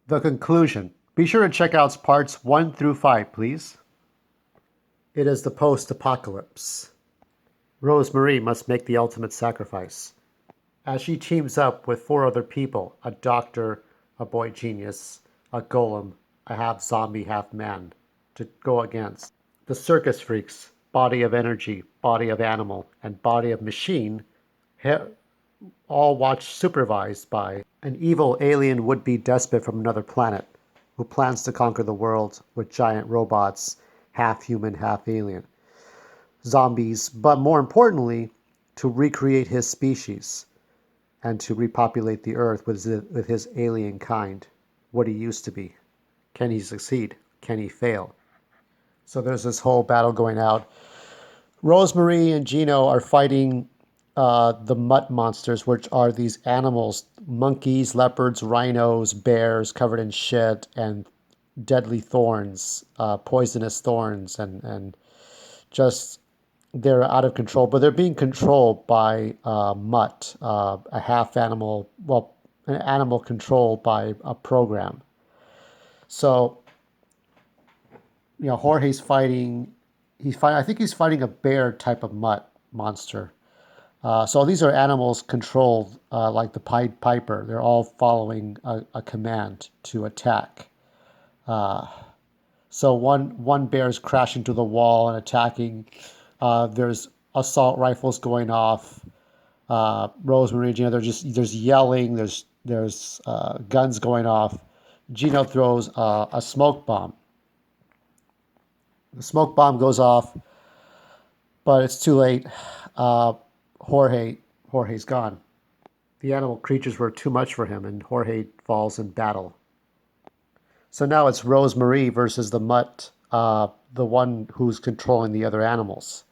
The conclusion. Be sure to check out parts 1 through 5, please. It is the post-apocalypse. Rosemarie must make the ultimate sacrifice. As she teams up with 4 other people, a doctor, a boy genius, a golem, a half zombie, half man, to go against the circus freaks, body of energy, body of animal, and body of machine, all watched supervised by an evil alien would-be despot from another planet who plans to conquer the world with giant robots, half human, half alien, zombies, but more importantly, to recreate his species and to repopulate the earth with his alien kind, what he used to be. Can he succeed? Can he fail? So there's this whole battle going out. Rosemary and Gino are fighting the mutt monsters, which are these animals, monkeys, leopards, rhinos, bears covered in shit and deadly thorns, poisonous thorns, and just they're out of control. But they're being controlled by mutt, a half animal, well, an animal controlled by a program. So, Jorge's fighting. I think he's fighting a bear type of mutt monster. So these are animals controlled like the Pied Piper. They're all following a command to attack. So one bear is crashing to the wall and attacking. There's assault rifles going off. Rosemary, Gino, there's yelling. There's guns going off. Gino throws a smoke bomb. The smoke bomb goes off, but it's too late. Jorge's gone. The animal creatures were too much for him, and Jorge falls in battle. So now it's Rosemarie versus the mutt, the one who's controlling the other animals.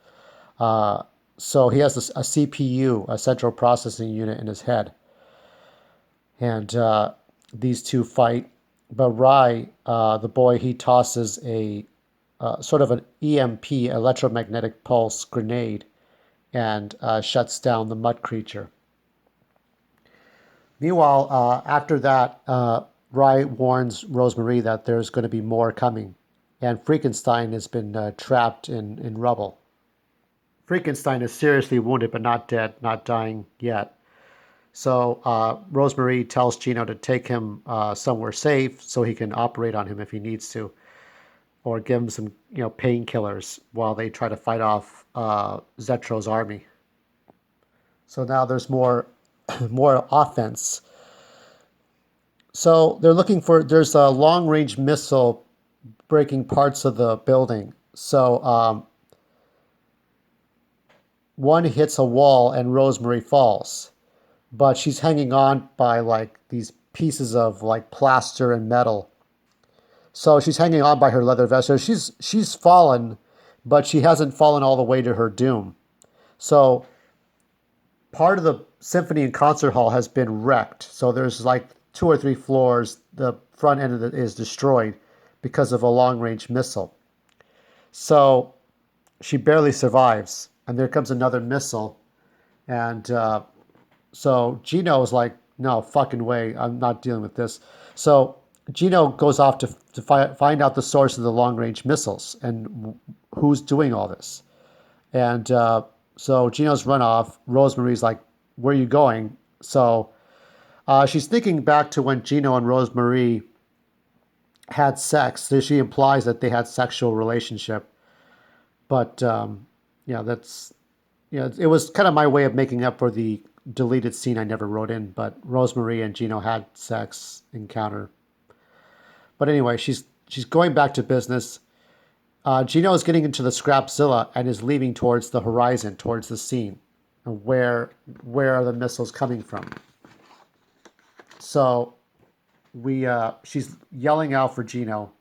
So he has a CPU, a central processing unit in his head, and these two fight. But Rai, the boy, he tosses a sort of an EMP, electromagnetic pulse grenade, and shuts down the mud creature. Meanwhile, after that, Rai warns Rosemary that there's going to be more coming, and Frankenstein has been trapped in rubble. Frankenstein is seriously wounded but not dead, not dying yet. So Rosemary tells Gino to take him somewhere safe so he can operate on him if he needs to, or give him some painkillers while they try to fight off Zetro's army. So now there's more more offense. So there's a long range missile breaking parts of the building. So one hits a wall and Rosemary falls, but she's hanging on by like these pieces of like plaster and metal. So she's hanging on by her leather vest. So she's fallen, but she hasn't fallen all the way to her doom. So part of the symphony and concert hall has been wrecked. So there's like 2 or 3 floors. The front end of it is destroyed because of a long range missile. So she barely survives. And there comes another missile. And so Gino is like, no fucking way. I'm not dealing with this. So Gino goes off to find out the source of the long range missiles and who's doing all this. And so Gino's run off. Rosemary's like, where are you going? So she's thinking back to when Gino and Rosemary had sex. So she implies that they had sexual relationship. But, that's, it was kind of my way of making up for the deleted scene I never wrote in. But Rosemary and Gino had sex encounter. But anyway, she's going back to business. Gino is getting into the Scrapzilla and is leaving towards the horizon, towards the scene. And where are the missiles coming from? So she's yelling out for Gino.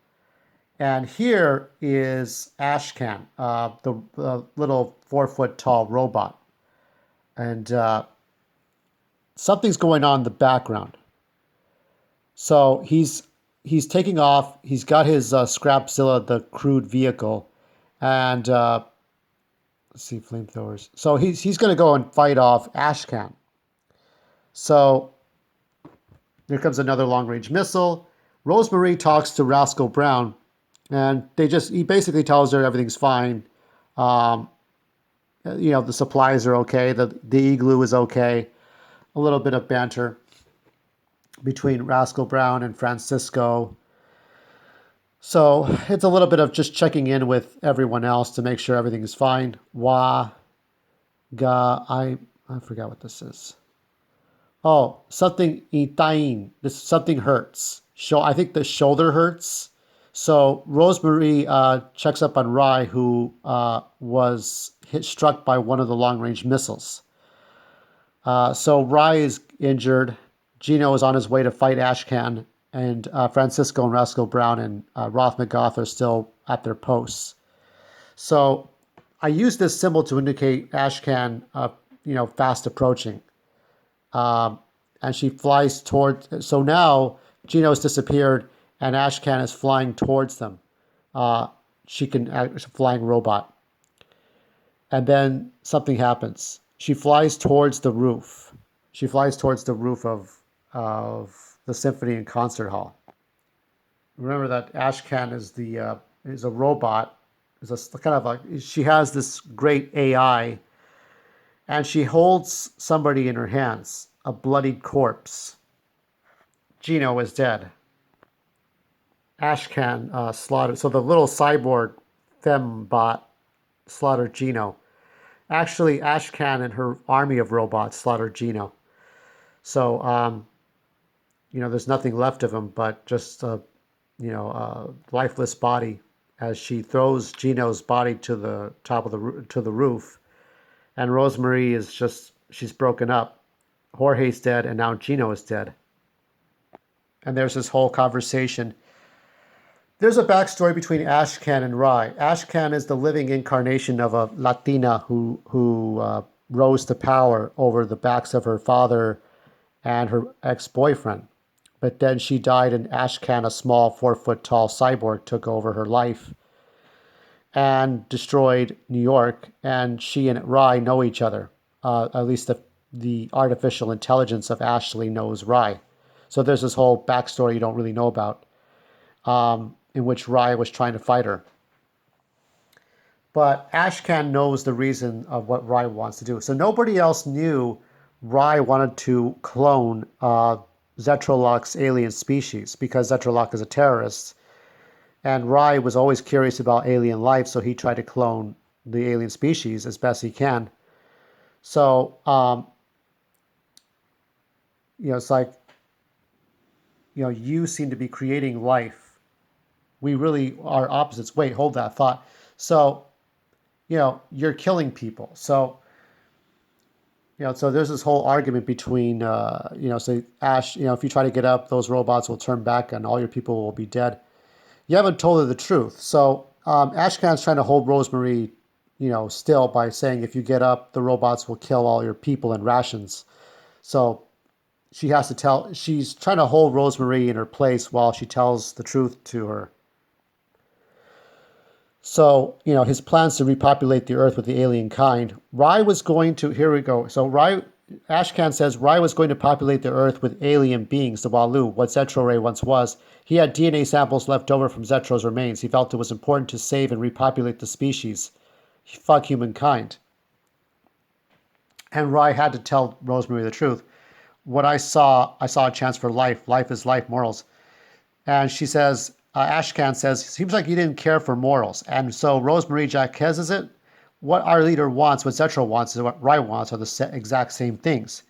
And here is Ashcan, the little 4-foot tall robot. And something's going on in the background. So he's taking off. He's got his Scrapzilla, the crude vehicle, and let's see, flamethrowers. So he's going to go and fight off Ashcan. So here comes another long range missile. Rosemary talks to Rascal Brown, and he basically tells her everything's fine. Um, the supplies are okay. The igloo is okay. A little bit of banter between Rascal Brown and Francisco. So it's a little bit of just checking in with everyone else to make sure everything is fine. Wa ga I forgot what this is. Oh, something itain. This something hurts. I think the shoulder hurts. So Rosemary checks up on Rye, who was struck by one of the long range missiles. So Rye is injured. Gino is on his way to fight Ashcan, and Francisco and Rascal Brown and Roth McGoth are still at their posts. So I use this symbol to indicate Ashcan, fast approaching. Um, and she flies toward. So now Gino's disappeared, and Ashcan is flying towards them. Uh, she can She's a flying robot, and then something happens. She flies towards the roof. She flies towards the roof of the symphony and concert hall. Remember that Ashcan is a robot. Is a kind of a She has this great AI, and she holds somebody in her hands, a bloodied corpse. Gino is dead. Ashcan slaughtered. So the little cyborg fembot slaughtered Gino. Actually, Ashcan and her army of robots slaughtered Gino. So, there's nothing left of him but just a lifeless body as she throws Gino's body to the top of the roof. And Rosemary she's broken up. Jorge's dead, and now Gino is dead. And there's this whole conversation. There's a backstory between Ashcan and Rye. Ashcan is the living incarnation of a Latina who rose to power over the backs of her father and her ex-boyfriend. But then she died, and Ashcan, a small 4 foot tall cyborg, took over her life and destroyed New York. And she and Rye know each other. At least the artificial intelligence of Ashley knows Rye. So there's this whole backstory you don't really know about, in which Rye was trying to fight her. But Ashcan knows the reason of what Rye wants to do. So nobody else knew Rye wanted to clone Zetralok's alien species because Zetralok is a terrorist. And Rye was always curious about alien life, so he tried to clone the alien species as best he can. So, it's like, you seem to be creating life. We really are opposites. Wait, hold that thought. So, you're killing people. So, so there's this whole argument between, say Ash, if you try to get up, those robots will turn back and all your people will be dead. You haven't told her the truth. So Ashcan's trying to hold Rosemary, still by saying if you get up, the robots will kill all your people in rations. So she's trying to hold Rosemary in her place while she tells the truth to her. So, his plans to repopulate the earth with the alien kind. Here we go. So Ashcan says Rye was going to populate the earth with alien beings, the Walu, what Zetro Ray once was. He had DNA samples left over from Zetro's remains. He felt it was important to save and repopulate the species. Fuck humankind. And Rye had to tell Rosemary the truth. What I saw a chance for life. Life is life, morals. And she says, Ashcan says, seems like you didn't care for morals. And so Rosemary Jaquez's it. What our leader wants, what Zetro wants, and what Rye wants are the exact same things.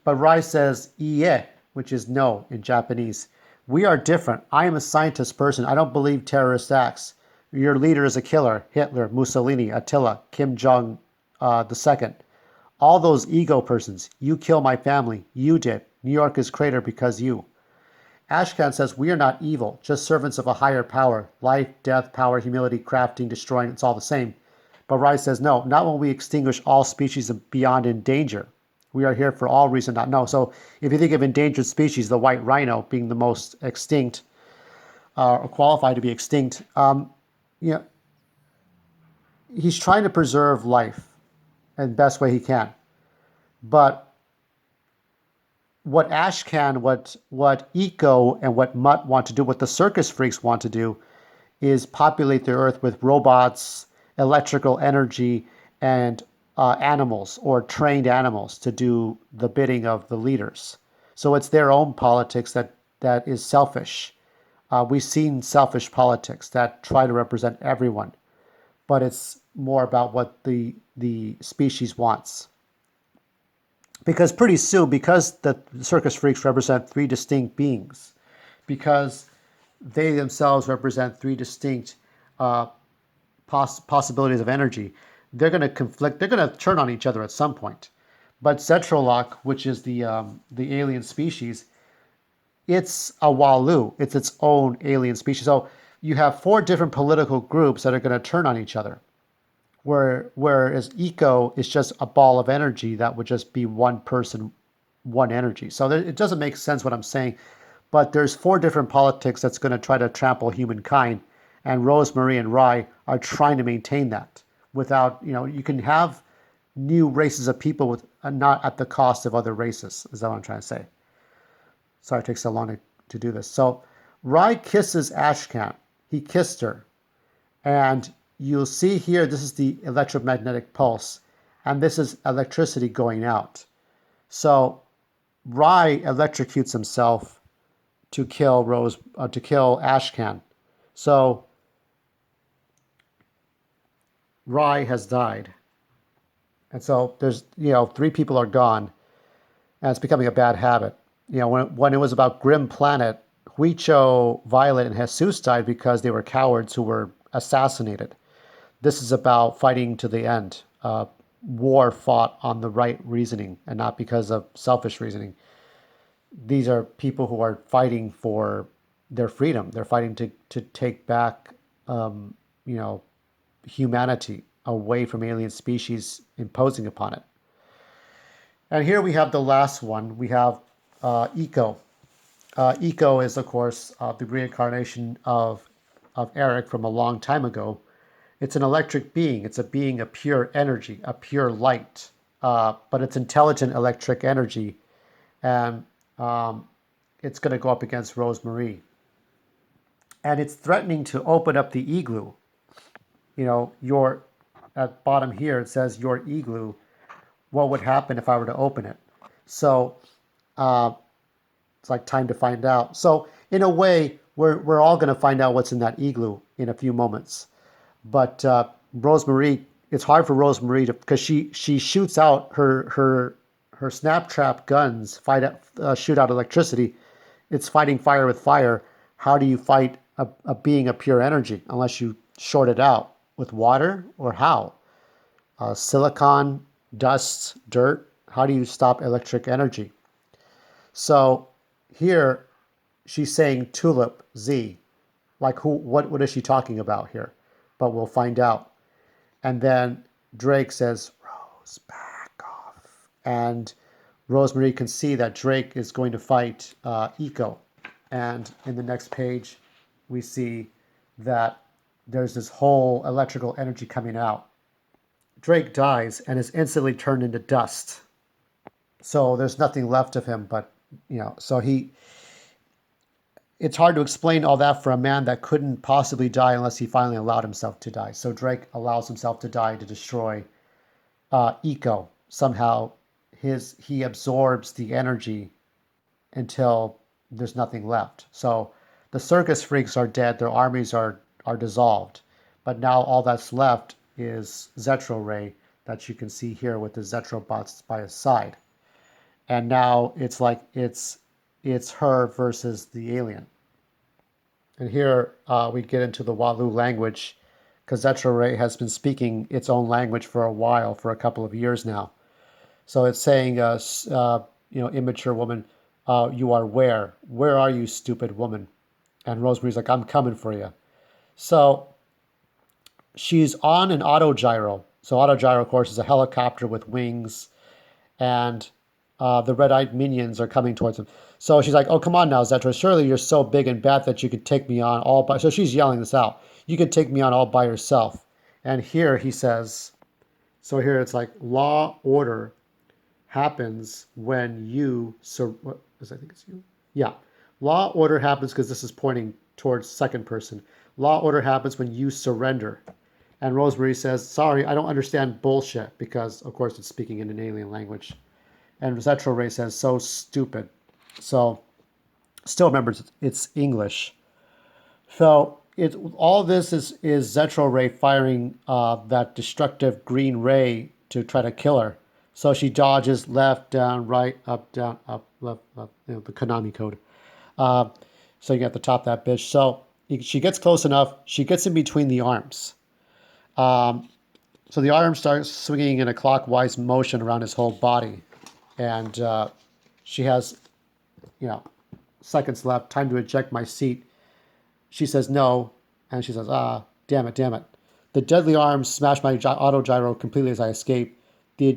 But Rye says, iye, which is no in Japanese. We are different. I am a scientist person. I don't believe terrorist acts. Your leader is a killer. Hitler, Mussolini, Attila, Kim Jong II. All those ego persons. You kill my family. You did. New York is crater because you. Ashcan says, we are not evil, just servants of a higher power. Life, death, power, humility, crafting, destroying, it's all the same. But Rye says, no, not when we extinguish all species beyond in danger. We are here for all reason not no. So if you think of endangered species, the white rhino being the most extinct, or qualified to be extinct, he's trying to preserve life in the best way he can. But what Ashcan, what Eco, and what Mutt want to do, what the circus freaks want to do, is populate the earth with robots, electrical energy, and animals or trained animals to do the bidding of the leaders. So it's their own politics that is selfish. We've seen selfish politics that try to represent everyone, but it's more about what the species wants. Because pretty soon, because the circus freaks represent three distinct beings, because they themselves represent three distinct uh, possibilities of energy, they're going to conflict. They're going to turn on each other at some point. But Zetralok, which is the alien species, it's a Walu. It's its own alien species. So you have four different political groups that are going to turn on each other. Whereas Eco is just a ball of energy that would just be one person, one energy. So it doesn't make sense what I'm saying, but there's four different politics that's going to try to trample humankind, and Rosemary and Rye are trying to maintain that without, you can have new races of people with not at the cost of other races, is that what I'm trying to say. Sorry it takes so long to do this. So Rye kisses Ashcan. He kissed her. And you'll see here, this is the electromagnetic pulse, and this is electricity going out. So Rye electrocutes himself to kill Ashcan. So Rye has died. And so there's, three people are gone, and it's becoming a bad habit. When it was about Grim Planet, Huicho, Violet, and Jesus died because they were cowards who were assassinated. This is about fighting to the end. War fought on the right reasoning and not because of selfish reasoning. These are people who are fighting for their freedom. They're fighting to take back, you know, humanity away from alien species imposing upon it. And here we have the last one. We have Eco. Eco is, of course, the reincarnation of Eric from a long time ago. It's an electric being. It's a being of pure energy, a pure light, but it's intelligent electric energy, and it's going to go up against Rosemarie. And it's threatening to open up the igloo. Your at bottom here it says your igloo. What would happen if I were to open it? So uh, it's like time to find out. So in a way, we're all going to find out what's in that igloo in a few moments. But Rosemarie, it's hard for Rosemarie to, because she shoots out her snap trap guns, shoot out electricity. It's fighting fire with fire. How do you fight a being of pure energy unless you short it out with water, or how? Silicon, dust, dirt. How do you stop electric energy? So here she's saying tulip Z. Like who? What is she talking about here? But we'll find out. And then Drake says, Rose, back off. And Rosemarie can see that Drake is going to fight Eco. And in the next page, we see that there's this whole electrical energy coming out. Drake dies and is instantly turned into dust. So there's nothing left of him, but, so it's hard to explain all that for a man that couldn't possibly die unless he finally allowed himself to die. So Drake allows himself to die to destroy Eco. Somehow he absorbs the energy until there's nothing left. So the circus freaks are dead, their armies are dissolved. But now all that's left is Zetro Ray that you can see here with the Zetrobots by his side. And now it's like it's her versus the alien. And here we get into the Walu language, because Zetro Ray has been speaking its own language for a while, for a couple of years now. So it's saying, immature woman, you are where? Where are you, stupid woman? And Rosemarie's like, I'm coming for you. So she's on an autogyro. So autogyro, of course, is a helicopter with wings, and the red-eyed minions are coming towards him. So she's like, oh, come on now, Zetra. Surely you're so big and bad that you could take me on all by... So she's yelling this out. You could take me on all by yourself. And here he says... So here it's like, law, order. happens when you, what is, I think it's you. Yeah. Law order happens because this is pointing towards second person. Law order happens when you surrender. And Rosemary says, sorry, I don't understand bullshit, because, of course, it's speaking in an alien language. And Zetro Ray says, so stupid. So, still remembers it's English. So, all this is Zetro Ray firing that destructive green ray to try to kill her. So she dodges left, down, right, down, up, left, left, the Konami code. Uh, so you get the top of that bitch. So she gets close enough. She gets in between the arms. So the arm starts swinging in a clockwise motion around his whole body. And she has, seconds left. Time to eject my seat. She says no. And she says, damn it, damn it. The deadly arms smash my auto gyro completely as I escape.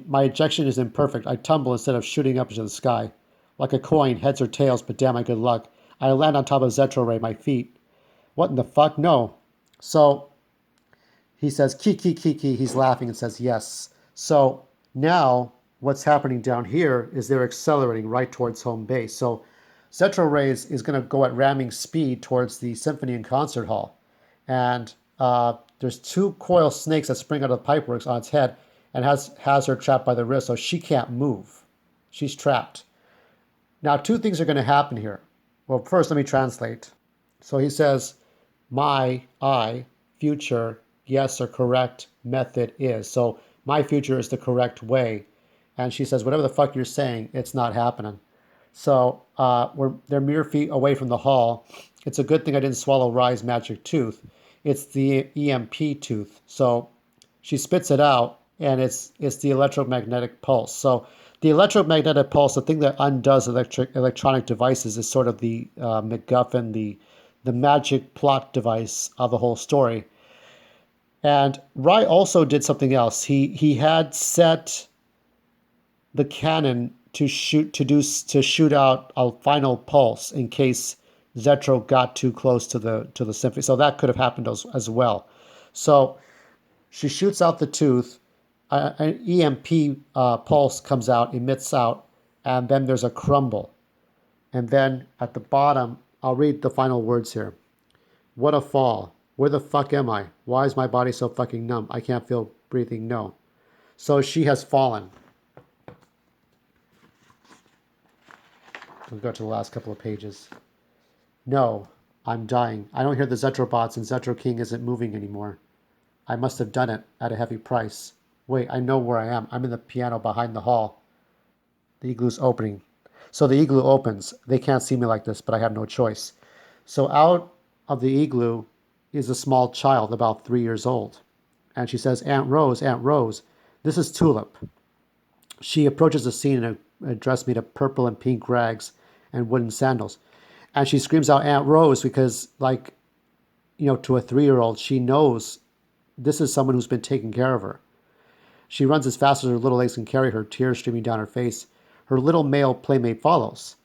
My ejection is imperfect. I tumble instead of shooting up into the sky. Like a coin, heads or tails, but damn my good luck. I land on top of Zetro Ray, my feet. What in the fuck? No. So he says, Kiki, Kiki. He's laughing and says, yes. So now what's happening down here is they're accelerating right towards home base. So Zetro Ray is going to go at ramming speed towards the symphony and concert hall. And there's two coil snakes that spring out of the pipeworks on its head and has her trapped by the wrist, so she can't move. She's trapped. Now, two things are going to happen here. Well, first, let me translate. So he says, future, yes or correct, method is. So my future is the correct way. And she says, whatever the fuck you're saying, it's not happening. So they're mere feet away from the hall. It's a good thing I didn't swallow Rye's magic tooth. It's the EMP tooth. So she spits it out, and it's the electromagnetic pulse. So the electromagnetic pulse, the thing that undoes electronic devices, is sort of the MacGuffin, the magic plot device of the whole story. And Rye also did something else. He had set the cannon to shoot out a final pulse in case Zetro got too close to the symphony. So that could have happened as well. So she shoots out the tooth. An EMP pulse comes out, emits out, and then there's a crumble. And then at the bottom, I'll read the final words here. What a fall. Where the fuck am I? Why is my body so fucking numb? I can't feel breathing. No. So she has fallen. We'll go to the last couple of pages. No, I'm dying. I don't hear the Zetrobots, and Zetro King isn't moving anymore. I must have done it at a heavy price. Wait, I know where I am. I'm in the piano behind the hall. The igloo's opening. So the igloo opens. They can't see me like this, but I have no choice. So out of the igloo is a small child, about 3 years old. And she says, Aunt Rose, this is Tulip. She approaches the scene in a dress made of purple and pink rags and wooden sandals. And she screams out, Aunt Rose, because, to a 3-year-old, she knows this is someone who's been taking care of her. She runs as fast as her little legs can carry her, tears streaming down her face. Her little male playmate follows.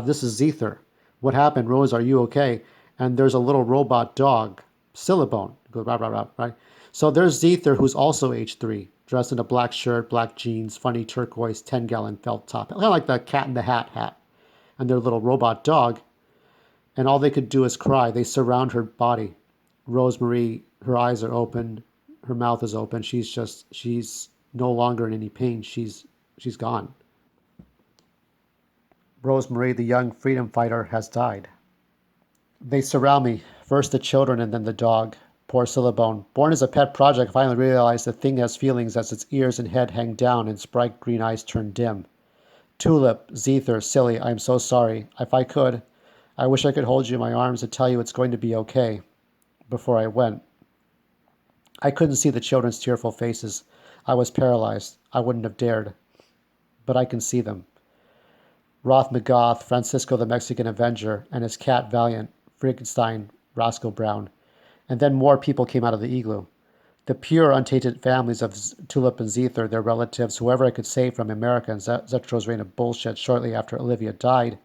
This is Zether. What happened, Rose? Are you okay? And there's a little robot dog, Syllabone. Goes rah, rah, rah, right? So there's Zether, who's also age 3, dressed in a black shirt, black jeans, funny turquoise 10-gallon felt top, kind of like the Cat in the hat. And their little robot dog. And all they could do is cry. They surround her body. Rosemary, her eyes are open, her mouth is open. She's no longer in any pain. She's gone. Rosemary, the young freedom fighter, has died. They surround me, first the children and then the dog. Poor Syllabone. Born as a pet project, finally realized the thing has feelings as its ears and head hang down and its bright green eyes turn dim. Tulip, Zether, silly, I am so sorry. If I could, I wish I could hold you in my arms and tell you it's going to be okay. Before I went. I couldn't see the children's tearful faces. I was paralyzed. I wouldn't have dared. But I can see them. Roth McGoth, Francisco the Mexican Avenger, and his cat Valiant, Frankenstein, Roscoe Brown. And then more people came out of the igloo. The pure, untainted families of Tulip and Zether, their relatives, whoever I could save from America and Zetro's reign of bullshit shortly after Olivia died.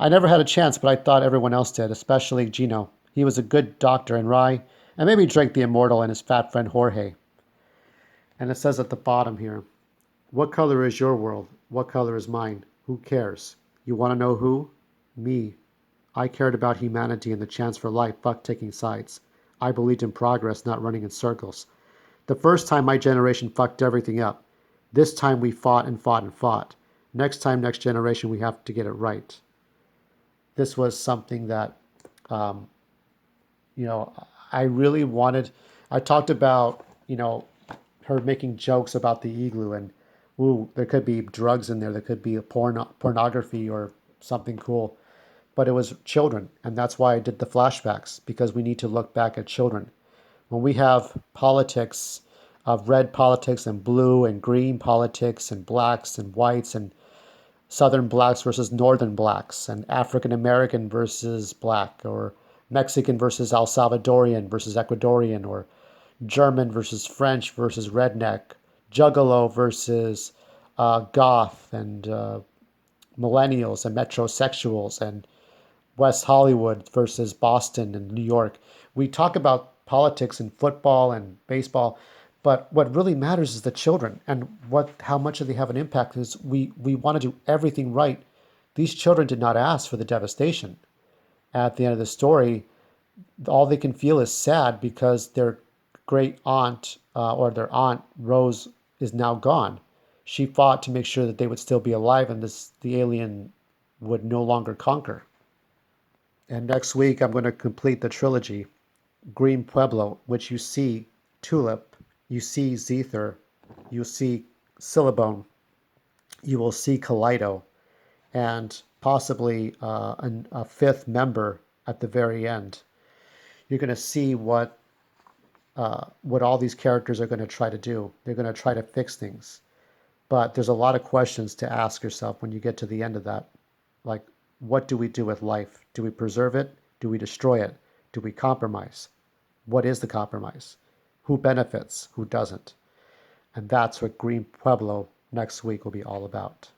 I never had a chance, but I thought everyone else did, especially Gino. He was a good doctor and Rye, and maybe Drake the Immortal and his fat friend Jorge. And it says at the bottom here, what color is your world? What color is mine? Who cares? You want to know who? Me. I cared about humanity and the chance for life, fuck taking sides. I believed in progress, not running in circles. The first time my generation fucked everything up. This time we fought and fought and fought. Next time, next generation, we have to get it right. This was something that, um, you know, I really wanted. I talked about, her making jokes about the igloo and, ooh, there could be drugs in there. There could be a pornography or something cool. But it was children. And that's why I did the flashbacks, because we need to look back at children. When we have politics of red politics and blue and green politics and blacks and whites and Southern blacks versus Northern blacks and African American versus black, or Mexican versus El Salvadorian versus Ecuadorian, or German versus French versus redneck, Juggalo versus goth, and millennials and metrosexuals, and West Hollywood versus Boston and New York. We talk about politics and football and baseball, but what really matters is the children, and how much do they have an impact is we want to do everything right. These children did not ask for the devastation. At the end of the story, all they can feel is sad because their great aunt, or their aunt Rose, is now gone. She fought to make sure that they would still be alive and the alien would no longer conquer. And next week, I'm going to complete the trilogy, Green Pueblo, which you see Tulip, you see Zether, you see Syllabone, you will see Kaleido, and possibly a fifth member at the very end. You're going to see what all these characters are going to try to do. They're going to try to fix things. But there's a lot of questions to ask yourself when you get to the end of that. Like, what do we do with life? Do we preserve it? Do we destroy it? Do we compromise? What is the compromise? Who benefits? Who doesn't? And that's what Green Pueblo next week will be all about.